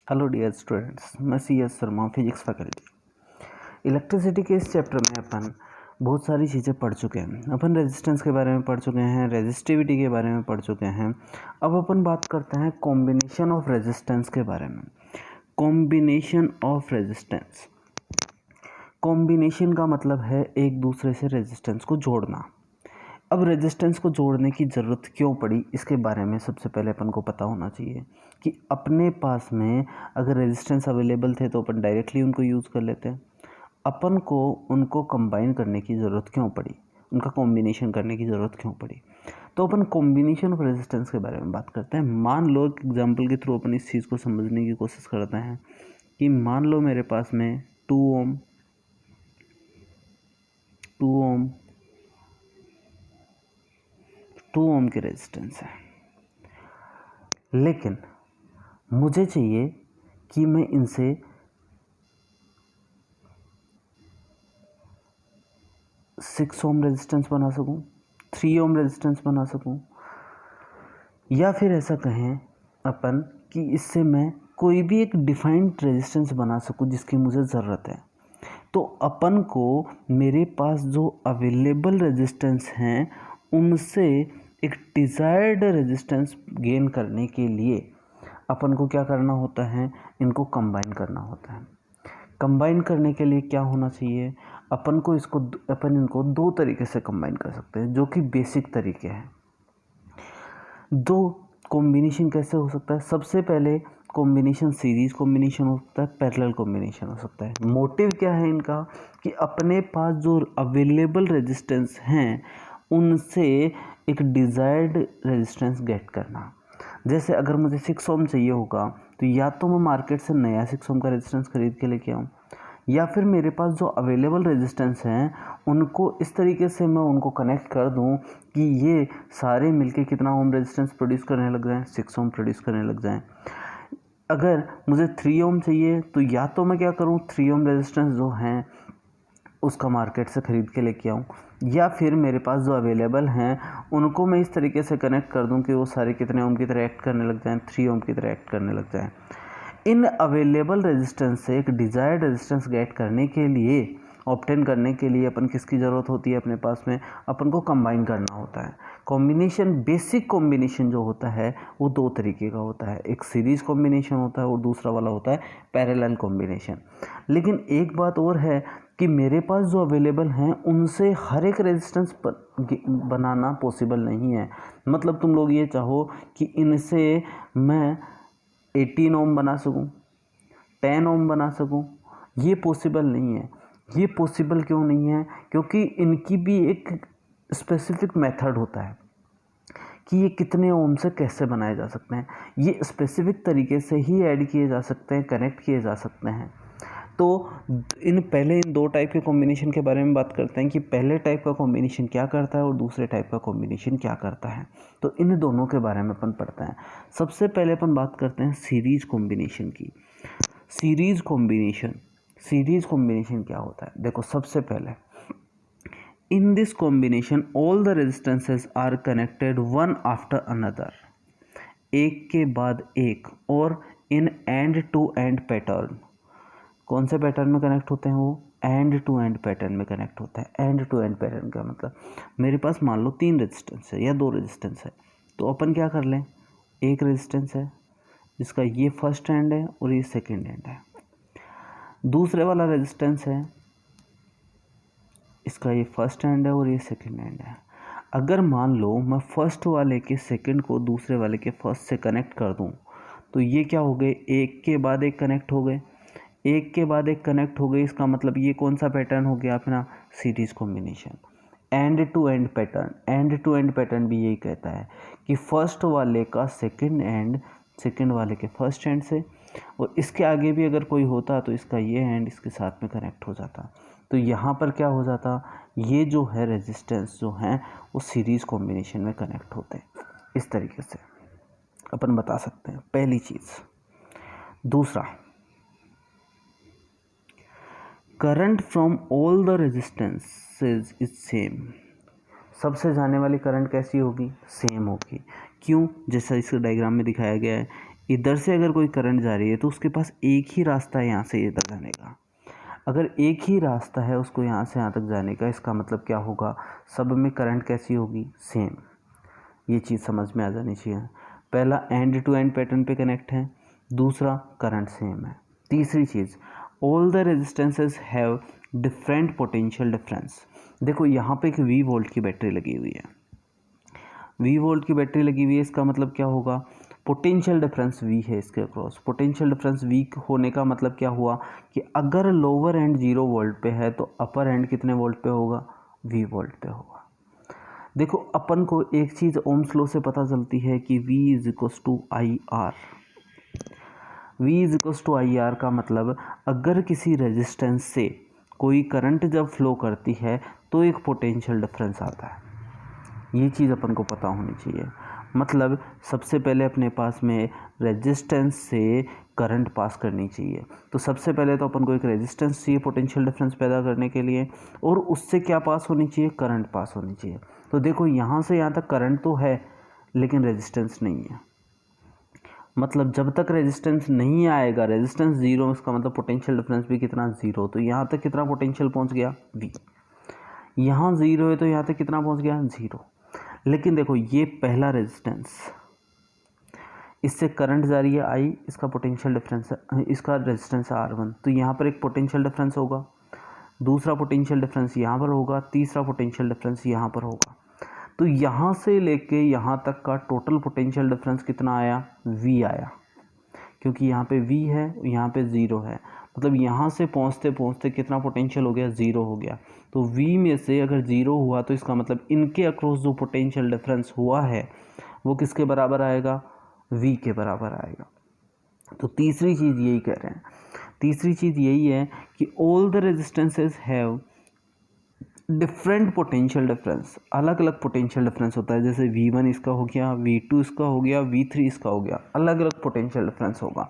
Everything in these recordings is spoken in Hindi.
हेलो डियर स्टूडेंट्स, मैं CS Sharma, physics faculty. Electricity के इस चैप्टर में अपन बहुत सारी चीज़ें पढ़ चुके हैं। अपन रेजिस्टेंस के बारे में पढ़ चुके हैं, रेजिस्टिविटी के बारे में पढ़ चुके हैं। अब अपन बात करते हैं कॉम्बिनेशन ऑफ रेजिस्टेंस के बारे में। कॉम्बिनेशन ऑफ रेजिस्टेंस, कॉम्बिनेशन का मतलब है एक दूसरे से रेजिस्टेंस को जोड़ना। अब रेजिस्टेंस को जोड़ने की ज़रूरत क्यों पड़ी, इसके बारे में सबसे पहले अपन को पता होना चाहिए कि अपने पास में अगर रेजिस्टेंस अवेलेबल थे तो अपन डायरेक्टली उनको यूज़ कर लेते हैं। अपन को उनको कंबाइन करने की ज़रूरत क्यों पड़ी, उनका कॉम्बिनेशन करने की ज़रूरत क्यों पड़ी। तो अपन कॉम्बिनेशन ऑफ रेजिस्टेंस के बारे में बात करते हैं। मान लो एक एग्जाम्पल के थ्रू अपन इस चीज़ को समझने की कोशिश करते हैं कि मान लो मेरे पास में 2 ओम 2 ओम की रेजिस्टेंस है, लेकिन मुझे चाहिए कि मैं इनसे 6 ओम रेजिस्टेंस बना सकूं, 3 ओम रेजिस्टेंस बना सकूं, या फिर ऐसा कहें अपन कि इससे मैं कोई भी एक डिफाइंड रेजिस्टेंस बना सकूं जिसकी मुझे ज़रूरत है। तो अपन को मेरे पास जो अवेलेबल रेजिस्टेंस हैं उनसे एक डिज़ायर्ड रेजिस्टेंस गेन करने के लिए अपन को क्या करना होता है, इनको कंबाइन करना होता है। कंबाइन करने के लिए क्या होना चाहिए, अपन इनको दो तरीके से कंबाइन कर सकते हैं, जो कि बेसिक तरीके हैं। दो कॉम्बिनेशन कैसे हो सकता है? सबसे पहले कॉम्बिनेशन सीरीज कॉम्बिनेशन हो सकता है, पैरेलल कॉम्बिनेशन हो सकता है। मोटिव क्या है इनका कि अपने पास जो अवेलेबल रेजिस्टेंस हैं उनसे एक डिज़ायर्ड रेजिस्टेंस गेट करना। जैसे अगर मुझे 6 ओम चाहिए होगा तो या तो मैं मार्केट से नया 6 ओम का रेजिस्टेंस खरीद के लेके आऊँ, या फिर मेरे पास जो अवेलेबल रेजिस्टेंस हैं उनको इस तरीके से मैं उनको कनेक्ट कर दूं कि ये सारे मिलके कितना ओम रेजिस्टेंस प्रोड्यूस करने लग जाएं, 6 ओम प्रोड्यूस करने लग जाएं। अगर मुझे 3 ओम चाहिए तो या तो मैं क्या करूं, 3 ओम रेजिस्टेंस जो हैं उसका मार्केट से ख़रीद के लेके आऊँ, या फिर मेरे पास जो अवेलेबल हैं उनको मैं इस तरीके से कनेक्ट कर दूं कि वो सारे कितने ओम की तरह एक्ट करने लग जाएं, 3 ओम की तरह एक्ट करने लग जाएं। इन अवेलेबल रेजिस्टेंस से एक डिज़ायर्ड रेजिस्टेंस गेट करने के लिए, ऑब्टेन करने के लिए अपन किसकी ज़रूरत होती है अपने पास में, अपन को कंबाइन करना होता है। कॉम्बिनेशन, बेसिक कॉम्बिनेशन जो होता है वो दो तरीके का होता है, एक सीरीज कॉम्बिनेशन होता है और दूसरा वाला होता है पैरेलल कॉम्बिनेशन। लेकिन एक बात और है कि मेरे पास जो अवेलेबल हैं उनसे हर एक रेजिस्टेंस बनाना पॉसिबल नहीं है। मतलब तुम लोग ये चाहो कि इनसे मैं 18 ओम बना सकूं, 10 ओम बना सकूं, ये पॉसिबल नहीं है। ये पॉसिबल क्यों नहीं है? क्योंकि इनकी भी एक स्पेसिफिक मेथड होता है कि ये कितने ओम से कैसे बनाए जा सकते हैं। ये स्पेसिफिक तरीके से ही ऐड किए जा सकते हैं, कनेक्ट किए जा सकते हैं। तो इन दो टाइप के कॉम्बिनेशन के बारे में बात करते हैं कि पहले टाइप का कॉम्बिनेशन क्या करता है और दूसरे टाइप का कॉम्बिनेशन क्या करता है। तो इन दोनों के बारे में अपन पढ़ते हैं। सबसे पहले अपन बात करते हैं सीरीज कॉम्बिनेशन की। सीरीज कॉम्बिनेशन क्या होता है? देखो, सबसे पहले in this combination all the resistances are connected one after another, एक के बाद एक, और in end to end pattern. कौन से पैटर्न में कनेक्ट होते हैं? वो एंड टू एंड पैटर्न में कनेक्ट होता है। एंड टू एंड पैटर्न का मतलब मेरे पास मान लो 3 रेजिस्टेंस है या 2 रेजिस्टेंस है, तो अपन क्या कर लें, एक रेजिस्टेंस है जिसका ये फर्स्ट एंड है और ये सेकंड एंड है, दूसरे वाला रेजिस्टेंस है इसका ये फर्स्ट एंड है और ये सेकंड एंड है। अगर मान लो मैं फर्स्ट वाले के सेकंड को दूसरे वाले के फर्स्ट से कनेक्ट कर दूं तो ये क्या हो गए, एक के बाद एक कनेक्ट हो गए, एक के बाद एक कनेक्ट हो गई। इसका मतलब ये कौन सा पैटर्न हो गया अपना? Series combination. End to end pattern भी यही कहता है कि फर्स्ट वाले का सेकंड एंड सेकंड वाले के फर्स्ट एंड से, और इसके आगे भी अगर कोई होता तो इसका ये एंड इसके साथ में कनेक्ट हो जाता। तो यहाँ पर क्या हो जाता, ये जो है रेजिस्टेंस जो हैं वो सीरीज कॉम्बिनेशन में कनेक्ट होते हैं। इस तरीके से अपन बता सकते हैं, पहली चीज़। दूसरा, current from all the resistances is same. सबसे जाने वाली करंट कैसी होगी? सेम होगी। क्यों? जैसा इस डायग्राम में दिखाया गया है, इधर से अगर कोई करंट जा रही है तो उसके पास एक ही रास्ता है यहाँ से इधर जाने का। अगर एक ही रास्ता है उसको यहाँ से यहाँ तक जाने का, इसका मतलब क्या होगा, सब में करंट कैसी होगी, सेम। ये चीज़ समझ में आ जानी चाहिए। पहला एंड टू एंड पैटर्न पे कनेक्ट है, दूसरा करंट सेम है। तीसरी चीज़, all the resistances have different potential difference. देखो यहाँ पे एक V वोल्ट की बैटरी लगी हुई है, V वोल्ट की बैटरी लगी हुई है, इसका मतलब क्या होगा, पोटेंशियल डिफरेंस V है इसके अक्रॉस। पोटेंशियल डिफरेंस V होने का मतलब क्या हुआ कि अगर लोअर एंड 0 वोल्ट पे है तो अपर एंड कितने वोल्ट पे होगा, V वोल्ट पे होगा। देखो अपन को एक चीज़ ओम्स लॉ से पता चलती है कि V is equals to I R. V is equals to I R का मतलब अगर किसी रेजिस्टेंस से कोई करंट जब फ्लो करती है तो एक पोटेंशियल डिफरेंस आता है। ये चीज़ अपन को पता होनी चाहिए। मतलब सबसे पहले अपने पास में रेजिस्टेंस से करंट पास करनी चाहिए, तो सबसे पहले तो अपन को एक रेजिस्टेंस चाहिए पोटेंशियल डिफरेंस पैदा करने के लिए, और उससे क्या पास होनी चाहिए, करंट पास होनी चाहिए। तो देखो यहाँ से यहाँ तक करंट तो है लेकिन रेजिस्टेंस नहीं है। मतलब जब तक रेजिस्टेंस नहीं आएगा, रेजिस्टेंस जीरो, इसका मतलब पोटेंशियल डिफरेंस भी कितना, जीरो। तो यहाँ तक कितना पोटेंशियल पहुँच गया, V। यहाँ जीरो है तो यहाँ तक कितना पहुँच गया, जीरो। लेकिन देखो ये पहला रेजिस्टेंस, इससे करंट जा रही है I, इसका पोटेंशियल डिफरेंस है, इसका रेजिस्टेंस है R1, तो यहाँ पर एक पोटेंशियल डिफरेंस होगा, दूसरा पोटेंशियल डिफरेंस यहाँ पर होगा, तीसरा पोटेंशियल डिफरेंस यहाँ पर होगा। तो यहाँ से लेके यहाँ तक का टोटल पोटेंशियल डिफरेंस कितना आया, V आया, क्योंकि यहाँ पे V है, यहाँ पे ज़ीरो है। मतलब यहाँ से पहुँचते पहुँचते कितना पोटेंशियल हो गया, ज़ीरो हो गया। तो V में से अगर ज़ीरो हुआ तो इसका मतलब इनके अक्रॉस जो पोटेंशियल डिफरेंस हुआ है वो किसके बराबर आएगा, V के बराबर आएगा। तो तीसरी चीज़ यही कह रहे हैं, तीसरी चीज़ यही है कि all the resistances have different potential difference. अलग अलग पोटेंशियल डिफरेंस होता है, जैसे V1 इसका हो गया, V2 इसका हो गया, V3 इसका हो गया, अलग अलग पोटेंशियल डिफरेंस होगा।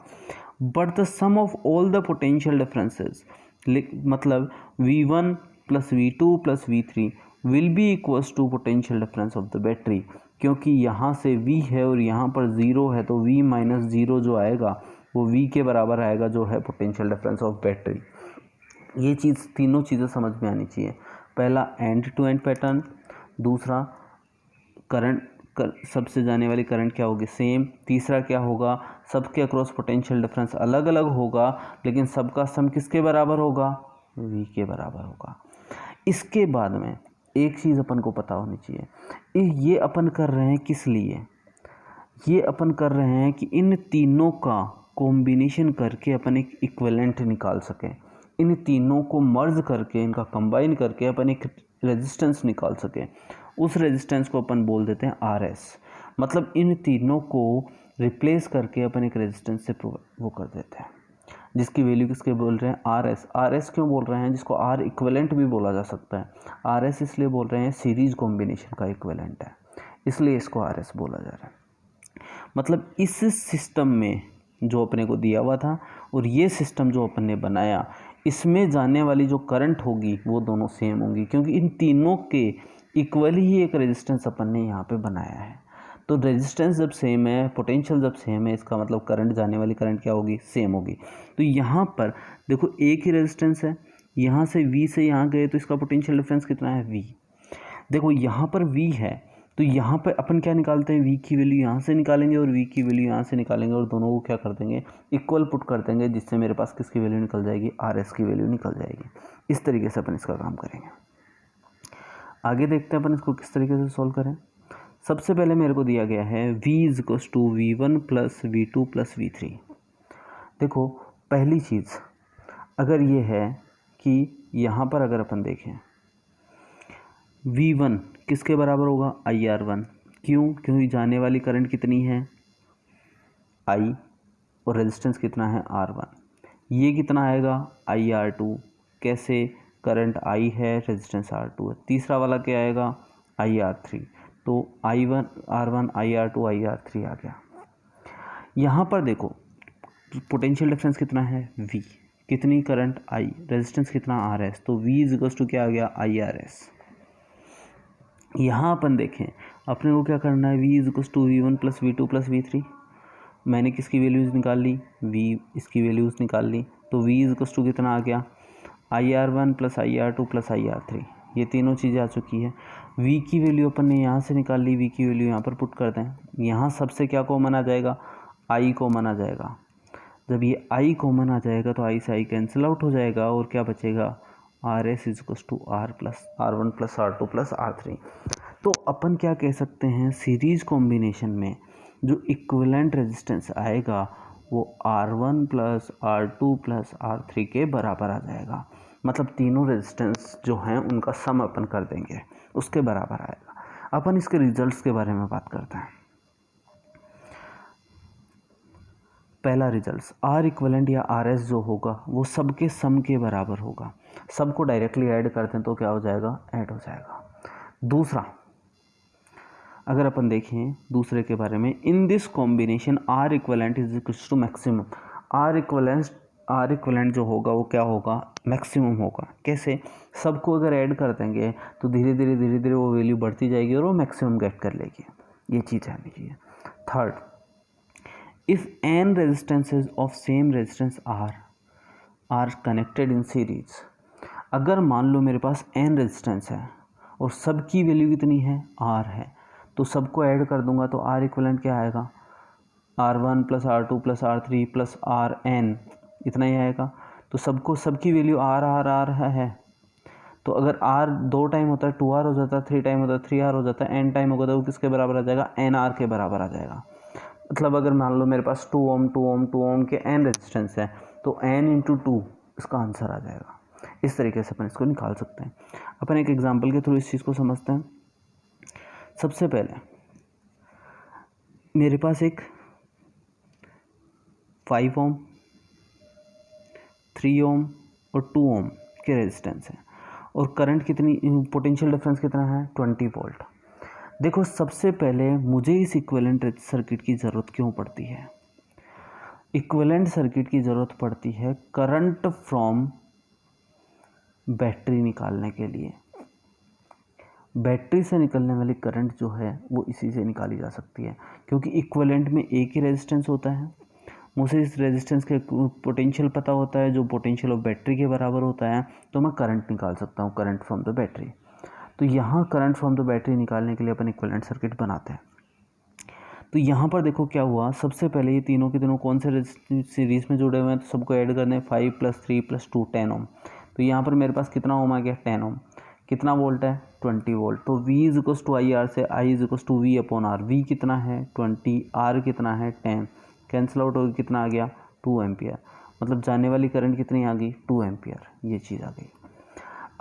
But the sum of all the potential differences, मतलब V1 plus V2 plus V3 will be equals to potential difference of the battery. क्योंकि यहाँ से V है और यहाँ पर ज़ीरो है तो V माइनस ज़ीरो जो आएगा वो V के बराबर आएगा, जो है पोटेंशियल डिफरेंस ऑफ बैटरी। ये चीज़, तीनों चीज़ें समझ में आनी चाहिए। पहला एंड टू एंड पैटर्न, दूसरा करंट सबसे जाने वाली करंट क्या होगी, सेम। तीसरा क्या होगा, सबके अक्रॉस पोटेंशियल डिफरेंस अलग अलग होगा लेकिन सबका सम किसके बराबर होगा, V के बराबर होगा। इसके बाद में एक चीज़ अपन को पता होनी चाहिए, ये अपन कर रहे हैं किस लिए, ये अपन कर रहे हैं कि इन तीनों का कॉम्बिनेशन करके अपन एक इक्विवेलेंट निकाल सकें। इन तीनों को मर्ज करके, इनका कंबाइन करके अपन एक रेजिस्टेंस निकाल सकें। उस रेजिस्टेंस को अपन बोल देते हैं RS। मतलब इन तीनों को रिप्लेस करके अपन एक रेजिस्टेंस से वो कर देते हैं, जिसकी वैल्यू किसके बोल रहे हैं, RS। RS क्यों बोल रहे हैं, जिसको R इक्विवेलेंट भी बोला जा सकता है। RS इसलिए बोल रहे हैं सीरीज कॉम्बिनेशन का इक्विवेलेंट है, इसलिए इसको RS बोला जा रहा है। मतलब इस सिस्टम में जो अपने को दिया हुआ था और ये सिस्टम जो अपन ने बनाया, इसमें जाने वाली जो करंट होगी वो दोनों सेम होंगी, क्योंकि इन तीनों के इक्वली ही एक रेजिस्टेंस अपन ने यहाँ पे बनाया है। तो रेजिस्टेंस जब सेम है, पोटेंशियल जब सेम है, इसका मतलब करंट, जाने वाली करंट क्या होगी, सेम होगी। तो यहाँ पर देखो एक ही रेजिस्टेंस है, यहाँ से V से यहाँ गए तो इसका पोटेंशियल डिफरेंस कितना है, V। देखो यहाँ पर V है तो यहाँ पर अपन क्या निकालते हैं, V की वैल्यू यहाँ से निकालेंगे और V की वैल्यू यहाँ से निकालेंगे और दोनों को क्या कर देंगे, इक्वल पुट कर देंगे, जिससे मेरे पास किसकी वैल्यू निकल जाएगी, RS की वैल्यू निकल जाएगी। इस तरीके से अपन इसका काम करेंगे। आगे देखते हैं अपन इसको किस तरीके से सॉल्व करें। सबसे पहले मेरे को दिया गया है V is equals to V1 plus V2 plus V3। देखो पहली चीज़ अगर ये है कि यहाँ पर अगर अपन देखें V1 किसके बराबर होगा, IR1। क्यों, क्योंकि जाने वाली करंट कितनी है, I, और रेजिस्टेंस कितना है, R1। ये कितना आएगा, IR2। कैसे, करंट I है, रेजिस्टेंस R2 है। तीसरा वाला क्या आएगा, IR3। तो I1 R1 IR2 IR3 आ गया। यहाँ पर देखो पोटेंशियल डिफरेंस कितना है, V। कितनी करंट, I। रेजिस्टेंस कितना, RS। तो V इज इक्वल्स टू क्या आ गया, IRS। यहाँ अपन देखें अपने को क्या करना है, V is equals to V1 plus V2 plus V3। मैंने किसकी वैल्यूज़ निकाल ली, V इसकी वैल्यूज़ निकाल ली, तो V इज इक्वल टू कितना आ गया, IR1 plus IR2 plus IR3, ये तीनों चीज़ें आ चुकी है। V की वैल्यू अपन ने यहाँ से निकाल ली, V की वैल्यू यहाँ पर पुट कर दें, यहाँ सबसे क्या कॉमन आ जाएगा, I कॉमन आ जाएगा। जब ये I कॉमन आ जाएगा तो I से I कैंसिल आउट हो जाएगा और क्या बचेगा, RS is equal to R plus R1 plus R2 plus R3। तो अपन क्या कह सकते हैं, सीरीज कॉम्बिनेशन में जो इक्विवेलेंट रेजिस्टेंस आएगा वो R1 plus R2 plus R3 के बराबर आ जाएगा। मतलब तीनों रेजिस्टेंस जो हैं उनका सम अपन कर देंगे, उसके बराबर आएगा। अपन इसके रिजल्ट्स के बारे में बात करते हैं। पहला रिजल्ट्स, R इक्विवेलेंट या RS जो होगा वो सबके सम के बराबर होगा। सबको डायरेक्टली ऐड करते हैं तो क्या हो जाएगा, ऐड हो जाएगा। दूसरा, अगर अपन देखें दूसरे के बारे में, in this combination R equivalent is equal to maximum. R equivalent जो होगा वो क्या होगा, मैक्सिमम होगा। कैसे, सबको अगर ऐड कर देंगे तो धीरे धीरे वो वैल्यू बढ़ती जाएगी और वो मैक्सिमम गेट कर लेगी। ये चीज़ आनी चाहिए। Third, if n resistances of same resistance are connected in series. अगर मान लो मेरे पास n रेजिस्टेंस है और सबकी वैल्यू कितनी है, R है, तो सबको ऐड कर दूंगा तो R इक्विवेलेंट क्या आएगा, R1 plus R2 plus R3 plus RN, इतना ही आएगा। तो सबकी वैल्यू R है। तो अगर R 2 टाइम होता है 2R हो जाता है, 3 टाइम होता है 3R हो जाता है, N टाइम होगा तो वो किसके बराबर आ जाएगा, NR के बराबर आ जाएगा। मतलब अगर मान लो मेरे पास 2 ओम के N रेजिस्टेंस है तो N इंटू 2 इसका आंसर आ जाएगा। इस तरीके से अपन इसको निकाल सकते हैं। अपन एक एग्जाम्पल के थ्रू इस चीज़ को समझते हैं। सबसे पहले मेरे पास एक 5 ओम, 3 ओम और 2 ओम के रेजिस्टेंस है और करंट कितनी, पोटेंशियल डिफरेंस कितना है, 20 वोल्ट। देखो सबसे पहले मुझे इस इक्विवेलेंट सर्किट की ज़रूरत क्यों पड़ती है, इक्विवेलेंट सर्किट की ज़रूरत पड़ती है करंट फ्रॉम बैटरी निकालने के लिए। बैटरी से निकलने वाली करंट जो है वो इसी से निकाली जा सकती है, क्योंकि इक्विवेलेंट में एक ही रेजिस्टेंस होता है। मुझे इस रेजिस्टेंस के पोटेंशियल पता होता है जो पोटेंशियल ऑफ बैटरी के बराबर होता है, तो मैं करंट निकाल सकता हूँ, करंट फ्रॉम द बैटरी। तो यहाँ करंट फ्रॉम द बैटरी निकालने के लिए अपन इक्विवेलेंट सर्किट बनाते हैं। तो यहाँ पर देखो क्या हुआ, सबसे पहले ये तीनों के तीनों कौन से सीरीज़ में जुड़े हुए हैं, तो सबको ऐड करने 5 + 3 + 2 10 ओम। तो यहाँ पर मेरे पास कितना ओम आ गया, 10 ओम। कितना वोल्ट है, 20 वोल्ट। तो V is equal to I R से I is equal to V upon R. V कितना है 20, R कितना है 10, कैंसिल आउट होगी, कितना आ गया 2 एम्पियर। मतलब जाने वाली करंट कितनी आ गई, 2 एम्पियर, ये चीज़ आ गई।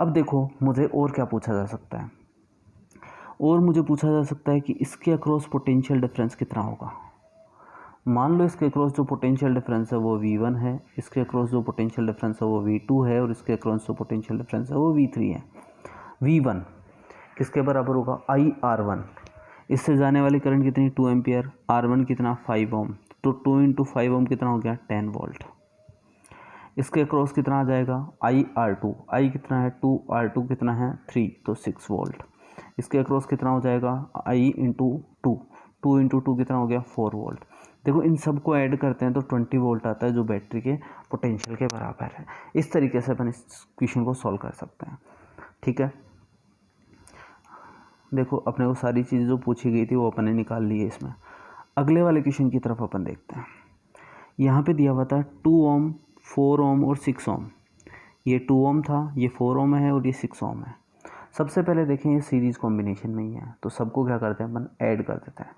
अब देखो मुझे और क्या पूछा जा सकता है, और मुझे पूछा जा सकता है कि इसके अक्रॉस पोटेंशियल डिफरेंस कितना होगा। मान लो इसके अक्रॉस जो पोटेंशियल डिफरेंस है वो V1 है, इसके अक्रॉस जो पोटेंशियल डिफरेंस है वो V2 है और इसके अक्रॉस जो पोटेंशियल डिफरेंस है वो V3 है। V1 किसके बराबर होगा, IR1। इससे जाने वाली करंट कितनी, 2 एम्पियर। R1 कितना, 5 ओम। तो 2 × 5 ओम कितना हो गया, 10 वोल्ट। इसके अक्रॉस कितना आ जाएगा, IR2। I कितना है 2, R2 कितना है 3, तो 6 वोल्ट। इसके अक्रॉस कितना हो जाएगा, I × 2, 2 × 2 कितना हो गया, 4 वोल्ट। देखो इन सब को ऐड करते हैं तो 20 वोल्ट आता है जो बैटरी के पोटेंशियल के बराबर है। इस तरीके से अपन इस क्वेश्चन को सॉल्व कर सकते हैं। ठीक है, देखो अपने को सारी चीज़ें जो पूछी गई थी वो अपन ने निकाल ली है इसमें। अगले वाले क्वेश्चन की तरफ अपन देखते हैं। यहाँ पे दिया हुआ था 2 ओम, 4 ओम और 6 ओम। ये 2 ओम था, ये 4 ओम है और ये 6 ओम है। सबसे पहले देखें ये सीरीज़ कॉम्बिनेशन में ही है, तो सबको क्या करते हैं अपन, ऐड कर देते हैं।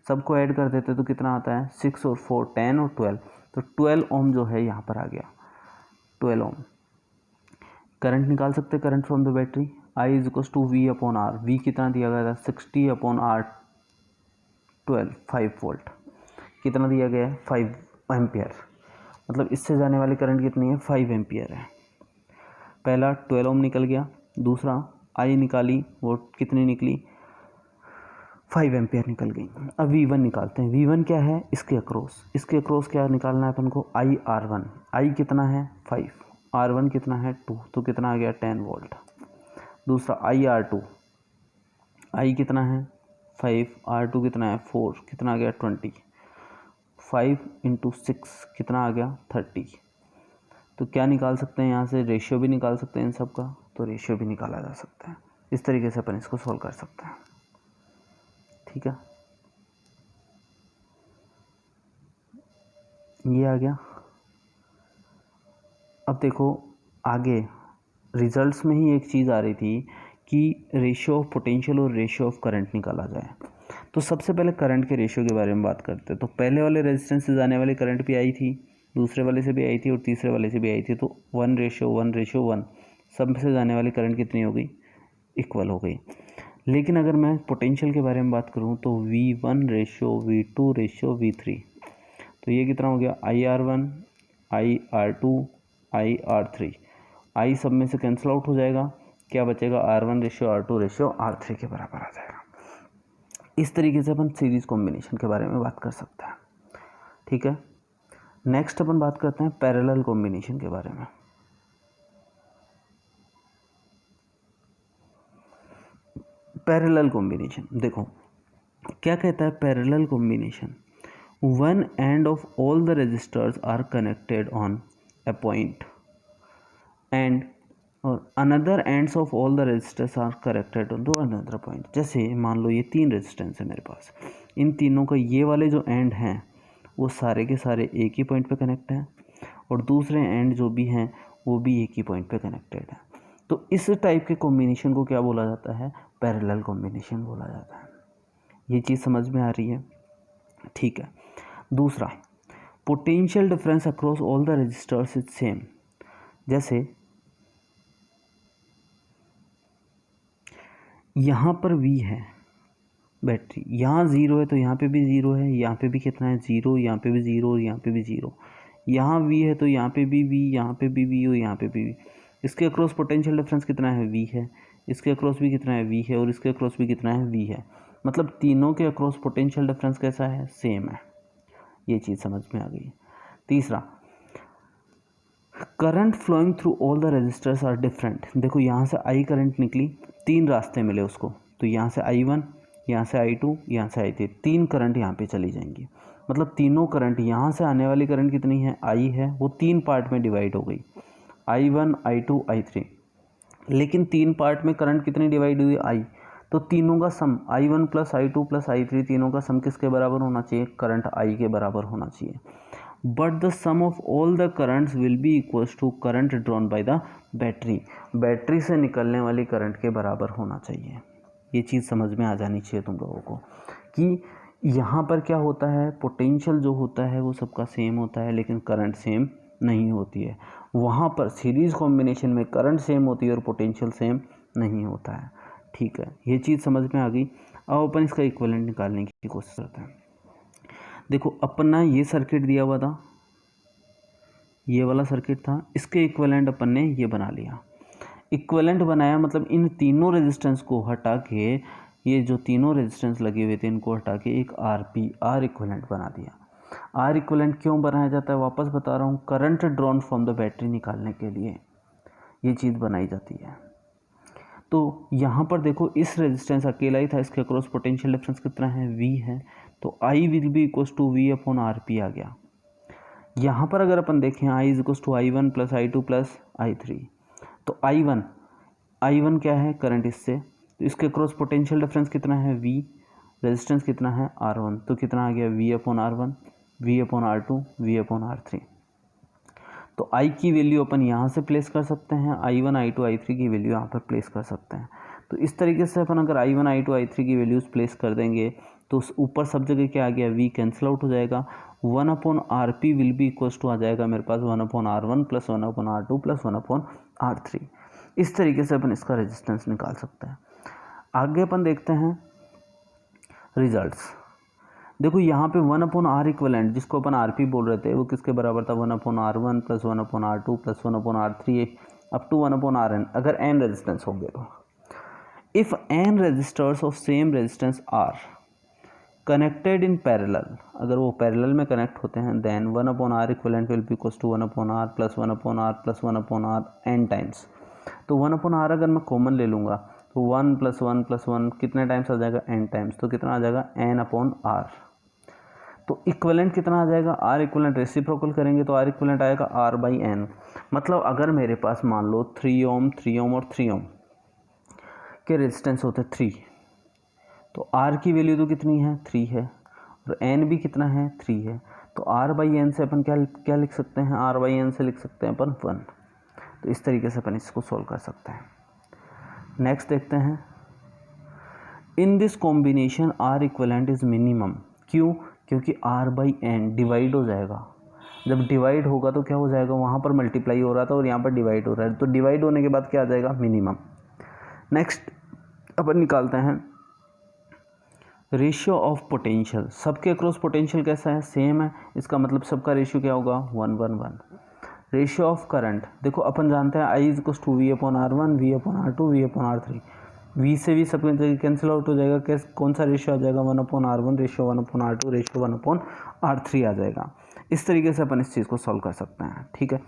सबको ऐड कर देते हैं तो कितना आता है, 6 और 4 10 और 12। तो 12 ओम जो है यहाँ पर आ गया, 12 ओम। करंट निकाल सकते हैं, current from the battery, I is equal to V upon R। V कितना दिया गया था, 60 अपॉन R 12, 5 वोल्ट। कितना दिया गया है, 5 एम्पियर। मतलब इससे जाने वाली करंट कितनी है, 5 एम्पियर है। पहला 12 ओम निकल गया, दूसरा I निकाली, वो कितनी निकली, 5 एम्पियर निकल गई। अब V1 निकालते हैं। V1 क्या है, इसके अक्रॉस क्या निकालना है अपन को, IR1। I कितना है 5, R1 कितना है 2, तो कितना आ गया 10 वोल्ट। दूसरा IR2, I कितना है 5, R2 कितना है 4, कितना आ गया 20, 5 × 6 कितना आ गया 30। तो क्या निकाल सकते हैं यहाँ से, रेशियो भी निकाल सकते हैं इन सब का, तो रेशियो भी निकाला जा सकता है। इस तरीके से अपन इसको सॉल्व कर सकते हैं। ठीक है, ये आ गया। अब देखो आगे रिजल्ट्स में ही एक चीज़ आ रही थी कि रेशियो ऑफ पोटेंशियल और रेशियो ऑफ करंट निकाला जाए। तो सबसे पहले करंट के रेशियो के बारे में बात करते हैं। तो पहले वाले रेजिस्टेंस से जाने वाली करंट भी आई थी, दूसरे वाले से भी आई थी और तीसरे वाले से भी आई थी। तो 1:1:1 सब से जाने वाली करंट कितनी हो गई, इक्वल हो गई। लेकिन अगर मैं पोटेंशियल के बारे में बात करूं तो V1:V2:V3, तो ये कितना हो गया IR1 IR2 IR3। I सब में से कैंसिल आउट हो जाएगा, क्या बचेगा R1:R2:R3 के बराबर आ जाएगा। इस तरीके से अपन सीरीज कॉम्बिनेशन के बारे में बात कर सकते हैं। ठीक है, नेक्स्ट अपन बात करते हैं पैरेलल कॉम्बिनेशन के बारे में। पैरेलल कॉम्बिनेशन देखो क्या कहता है parallel combination, one end of all the resistors are connected on a point and another ends of all the resistors are connected to another point। जैसे मान लो ये 3 रेजिस्टेंस है मेरे पास, इन तीनों का ये वाले जो एंड हैं वो सारे के सारे एक ही पॉइंट पे कनेक्ट हैं और दूसरे एंड जो भी हैं वो भी एक ही पॉइंट पे कनेक्टेड हैं। तो इस टाइप के कॉम्बिनेशन को क्या बोला जाता है, पैरेलल कॉम्बिनेशन बोला जाता है। ये चीज़ समझ में आ रही है। ठीक है, दूसरा potential difference across all the resistors is same. जैसे यहाँ पर V है बैटरी, यहाँ 0 है तो यहाँ पे भी 0 है, यहाँ पे भी कितना है 0, यहाँ पे भी 0 और यहाँ पे भी 0। यहाँ V है तो यहाँ पे भी V, यहाँ पे भी V और यहाँ पे भी V। इसके अक्रॉस पोटेंशियल डिफरेंस कितना है V है, इसके अक्रॉस भी कितना है V है और इसके अक्रॉस भी कितना है V है। मतलब तीनों के अक्रॉस पोटेंशियल डिफरेंस कैसा है, सेम है। ये चीज़ समझ में आ गई। तीसरा current flowing through all the resistors are different. देखो यहाँ से I करंट निकली, 3 रास्ते मिले उसको, तो यहाँ से I1, यहाँ से I2, यहाँ से I3, 3 करंट यहाँ पे चली जाएंगी। मतलब तीनों करंट, यहाँ से आने वाली करंट कितनी है I है, वो 3 पार्ट में डिवाइड हो गई, I1 I2 I3। लेकिन 3 पार्ट में करंट कितनी डिवाइड हुई I, तो तीनों का सम I1 + I2 + I3 तीनों का सम किसके बराबर होना चाहिए, करंट I के बराबर होना चाहिए। But the sum of all the currents will be equals to current drawn by the battery. Battery से निकलने वाली करंट के बराबर होना चाहिए। ये चीज़ समझ में आ जानी चाहिए तुम लोगों को कि यहाँ पर क्या होता है, पोटेंशियल जो होता है वो सबका सेम होता है लेकिन करंट सेम नहीं होती है। वहाँ पर सीरीज कॉम्बिनेशन में करंट सेम होती है और पोटेंशियल सेम नहीं होता है। ठीक है, ये चीज़ समझ में आ गई। अब अपन इसका इक्विवेलेंट निकालने की कोशिश करते हैं। देखो अपना ये सर्किट दिया हुआ था, ये वाला सर्किट था, इसके इक्विवेलेंट अपन ने ये बना लिया। इक्विवेलेंट बनाया मतलब इन तीनों रेजिस्टेंस को हटा के, ये जो तीनों रेजिस्टेंस लगे हुए थे इनको हटा के एक आर इक्विवेलेंट बना दिया। आर इक्विवेलेंट क्यों बनाया जाता है, वापस बता रहा हूँ, current drawn from the battery निकालने के लिए ये चीज़ बनाई जाती है। तो यहाँ पर देखो इस रेजिस्टेंस अकेला ही था, इसके अक्रॉस पोटेंशियल डिफरेंस कितना है, V है, तो I will be equals to V/RP आ गया। यहाँ पर अगर अपन देखें I is equals to I1 + I2 + I3, तो I1 क्या है, करंट इससे, तो इसके अक्रॉस पोटेंशियल डिफरेंस कितना है V, रेजिस्टेंस कितना है R1, तो कितना आ गया V/R1 V/R2 V/R3। तो I की वैल्यू अपन यहाँ से प्लेस कर सकते हैं, I1 I2 I3 की वैल्यू यहाँ पर प्लेस कर सकते हैं। तो इस तरीके से अपन अगर I1 I2 I3 की वैल्यूज़ प्लेस कर देंगे तो उस ऊपर सब जगह क्या आ गया, V कैंसिल आउट हो जाएगा, 1/RP will be equals to आ जाएगा मेरे पास 1/R1 + 1/R2 + 1/R3। इस तरीके से अपन इसका रेजिस्टेंस निकाल सकते हैं। आगे अपन देखते हैं रिजल्ट्स। देखो यहाँ पे 1/R इक्विवेलेंट जिसको अपन RP बोल रहे थे वो किसके बराबर था, 1/R1 + 1/R2 + 1/R3 up to 1/Rn, अगर n रेजिस्टेंस होंगे तो। If n resistors of same resistance are connected in parallel, अगर वो पैरेलल में कनेक्ट होते हैं, then 1/R equivalent will be equals to 1/R + 1/R + 1/R n times. तो 1/R अगर मैं कॉमन ले लूँगा तो 1 + 1 + 1 कितने टाइम्स आ जाएगा, n टाइम्स, तो कितना आ जाएगा n/R। तो इक्विवेलेंट कितना आ जाएगा, आर इक्विवेलेंट रेसिप्रोकल करेंगे तो आर इक्विवेलेंट आएगा आर बाई एन। मतलब अगर मेरे पास मान लो 3 ओम 3 ओम और 3 ओम के रेजिस्टेंस होते 3, तो आर की वैल्यू तो कितनी है 3 है, और एन भी कितना है 3 है, तो आर बाई एन से अपन क्या लिख सकते हैं, आर बाई एन से लिख सकते हैं अपन 1। तो इस तरीके से अपन इसको सॉल्व कर सकते हैं। नेक्स्ट देखते हैं, in this combination R equivalent is minimum. क्यों, क्योंकि आर बाई एन डिवाइड हो जाएगा, जब डिवाइड होगा तो क्या हो जाएगा, वहाँ पर मल्टीप्लाई हो रहा था और यहाँ पर डिवाइड हो रहा है, तो डिवाइड होने के बाद क्या आ जाएगा, मिनिमम। नेक्स्ट अपन निकालते हैं रेशियो ऑफ पोटेंशियल। सबके अक्रॉस पोटेंशियल कैसा है, सेम है, इसका मतलब सबका रेशियो क्या होगा 1 1 1। रेशियो ऑफ करंट, देखो अपन जानते हैं I is equal to V upon R one, V upon R two, V upon R three. V से भी सब कैंसिल आउट हो जाएगा, कौन सा रेशियो आ जाएगा, 1 upon R one, ratio 1 upon R two, ratio 1 upon R three आ जाएगा। इस तरीके से अपन इस चीज़ को सॉल्व कर सकते हैं। ठीक है,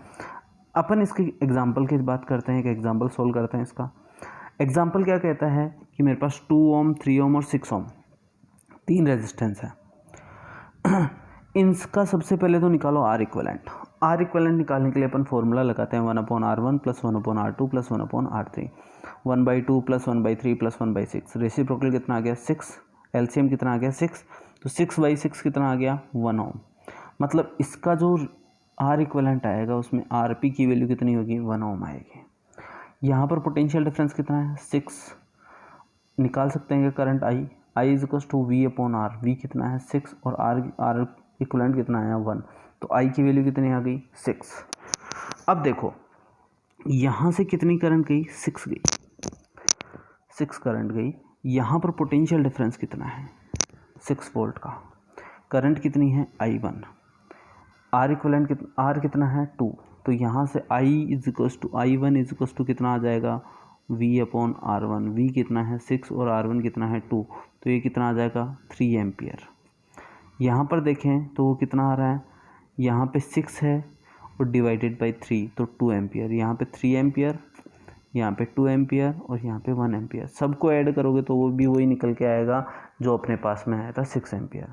अपन इसकी एग्जाम्पल की बात करते हैं कि एग्जाम्पल सॉल्व करते हैं। इसका एग्जाम्पल क्या कहता है कि मेरे पास 2 ओम 3 ओम और 6 ओम 3 रेजिस्टेंस है। इनका सबसे पहले तो निकालो आर इक्विवेलेंट। आर इक्विवेलेंट निकालने के लिए अपन फॉर्मूला लगाते हैं 1 upon R one plus 1 upon R two plus 1 upon R three, 1/2 plus 1/3 plus 1/6। Reciprocal कितना आ गया 6, एलसीएम कितना आ गया 6, तो 6/6 कितना आ गया 1 ओम। मतलब इसका जो आर इक्विवेलेंट आएगा उसमें आर पी की वैल्यू कितनी होगी 1 ओम आएगी। यहाँ पर पोटेंशियल डिफरेंस कितना है 6, निकाल सकते हैं कि current I is equal to V upon R, V कितना है 6 और आर इक्विवेलेंट कितना आया 1, तो आई की वैल्यू कितनी आ गई 6। अब देखो यहाँ से कितनी करंट गई 6 गई, 6 करंट गई। यहाँ पर पोटेंशियल डिफरेंस कितना है 6 वोल्ट का, करंट कितनी है I1, आर इक्विवेलेंट आर कितना है 2, तो यहाँ से I is equal to I1 is equal to कितना आ जाएगा V अपॉन R1, V कितना है 6 और R1 कितना है 2, तो ये कितना आ जाएगा 3 एम्पियर। यहाँ पर देखें तो वो कितना आ रहा है, यहाँ पे 6 है और डिवाइडेड बाई 3 तो 2 एम्पियर, यहाँ पे 3 एम्पियर, यहाँ पे 2 एम्पियर और यहाँ पे 1 एम्पियर। सबको ऐड करोगे तो वो भी वही निकल के आएगा जो अपने पास में आया था 6 एम्पियर।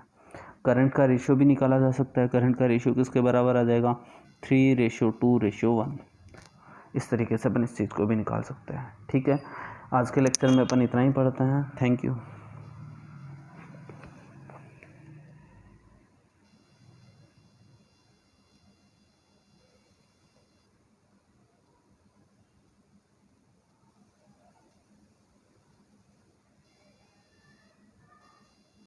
करंट का रेशियो भी निकाला जा सकता है, करंट का रेशियो किसके बराबर आ जाएगा 3:2:1। इस तरीके से अपन इस चीज़ को भी निकाल सकते हैं। ठीक है, आज के लेक्चर में अपन इतना ही पढ़ते हैं। Thank you.